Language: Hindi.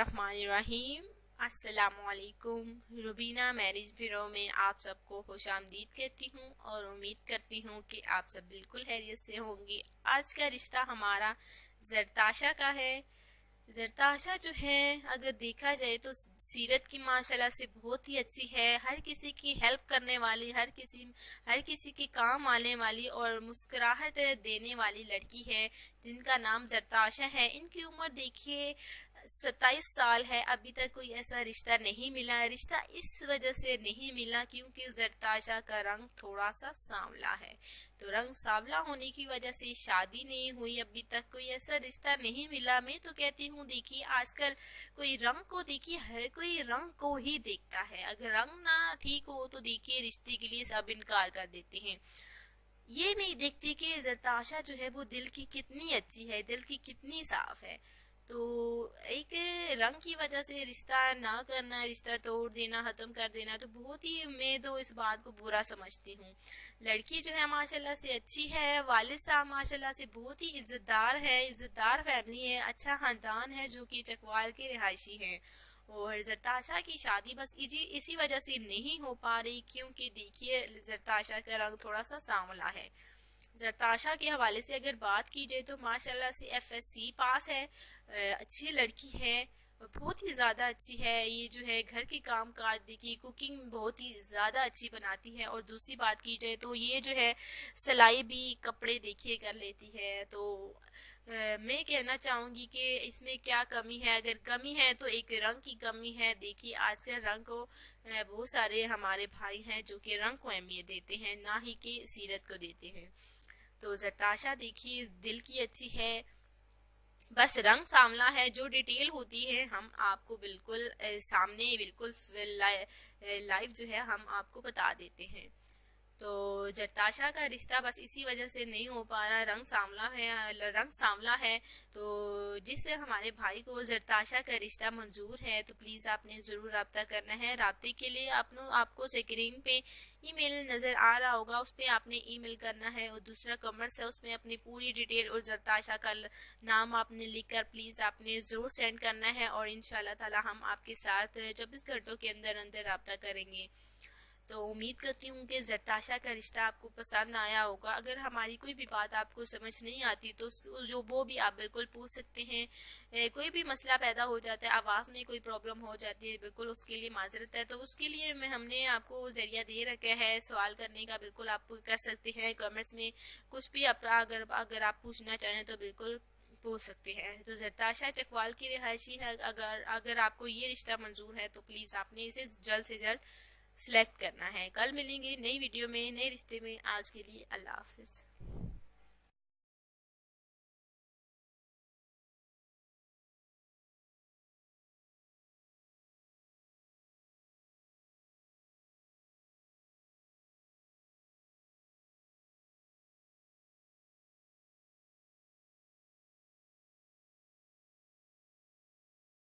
बिस्मिल्लाहिर्रहमानिर्रहीम। अस्सलामुअलैकुम। रुबीना मैरिज ब्यूरो में आप सबको खुशामदीद कहती हूँ और उम्मीद करती हूँ कि आप सब बिल्कुल खैरियत से होंगी। आज का रिश्ता हमारा जरताशा का है। जरताशा जो है अगर देखा जाए तो सीरत की माशाल्लाह से बहुत ही अच्छी है। हर किसी की हेल्प करने वाली, हर किसी के काम आने वाली और मुस्कुराहट देने वाली लड़की है जिनका नाम जरताशा है। इनकी उम्र देखिए 27 साल है। अभी तक कोई ऐसा रिश्ता नहीं मिला है। रिश्ता इस वजह से नहीं मिला क्योंकि जरताशा का रंग थोड़ा सा सांवला है, तो रंग सांवला होने की वजह से शादी नहीं हुई। अभी तक कोई ऐसा रिश्ता नहीं मिला। मैं तो कहती हूँ देखिए आजकल कोई रंग को देखिए, हर कोई रंग को ही देखता है। अगर रंग ना ठीक हो तो देखिए रिश्ते के लिए सब इनकार कर देते हैं। ये नहीं देखती कि जरताशा जो है वो दिल की कितनी अच्छी है, दिल की कितनी साफ है। तो एक रंग की वजह से रिश्ता ना करना, रिश्ता तोड़ देना, खत्म कर देना, तो बहुत ही मैं तो इस बात को बुरा समझती हूँ। लड़की जो है माशाल्लाह से अच्छी है। वालिद साहब माशाल्लाह से बहुत ही इज्जतदार है, इज्जतदार फैमिली है, अच्छा खानदान है जो कि चकवाल के रिहायशी हैं। और जरताशा की शादी बस इसी वजह से नहीं हो पा रही क्योंकि देखिए जरताशा का रंग थोड़ा सा सांवला है। जरताशा के हवाले से अगर बात की जाए तो माशाल्लाह से FSC पास है, अच्छी लड़की है, बहुत ही ज़्यादा अच्छी है। ये जो है घर के काम काज देखिए, कुकिंग बहुत ही ज़्यादा अच्छी बनाती है। और दूसरी बात की जाए तो ये जो है सिलाई भी कपड़े देखिए कर लेती है। तो मैं कहना चाहूँगी कि इसमें क्या कमी है। अगर कमी है तो एक रंग की कमी है। देखिए आज के रंग को बहुत सारे हमारे भाई हैं जो कि रंग को अहमियत देते हैं, ना ही कि सीरत को देते हैं। तो जरताशा देखिए दिल की अच्छी है, बस रंग सांवला है। जो डिटेल होती है हम आपको बिल्कुल सामने बिल्कुल लाइव जो है हम आपको बता देते हैं। तो जरताशा का रिश्ता बस इसी वजह से नहीं हो पा रहा, रंग सांवला है। तो जिससे हमारे भाई को जरताशा का रिश्ता मंजूर है तो प्लीज़ आपने ज़रूर रब्ता करना है। रब्ते के लिए आपको स्क्रीन पे ईमेल नज़र आ रहा होगा, उस पर आपने ईमेल करना है। और दूसरा कमेंट्स है, उसमें अपनी पूरी डिटेल और जरताशा का नाम आपने लिखकर प्लीज़ आपने ज़रूर सेंड करना है। और इंशाल्लाह ताला हम आपके साथ 24 घंटों के अंदर अंदर रब्ता करेंगे। तो उम्मीद करती हूँ कि जरताशा का रिश्ता आपको पसंद आया होगा। अगर हमारी कोई भी बात आपको समझ नहीं आती तो वो भी आप बिल्कुल पूछ सकते हैं। कोई भी मसला पैदा हो जाता है, आवाज़ में कोई प्रॉब्लम हो जाती है, बिल्कुल उसके लिए माजरत है। तो उसके लिए हमने आपको जरिया दे रखा है सवाल करने का, बिल्कुल आप कर सकते हैं। कमेंट्स में कुछ भी अगर आप पूछना चाहें तो बिल्कुल पूछ सकते हैं। तो जरताशा चकवाल की रिहायशी है। अगर आपको ये रिश्ता मंजूर है तो प्लीज़ आपने इसे जल्द से जल्द सिलेक्ट करना है। कल मिलेंगे नई वीडियो में, नए रिश्ते में। आज के लिए अल्लाह हाफिज़।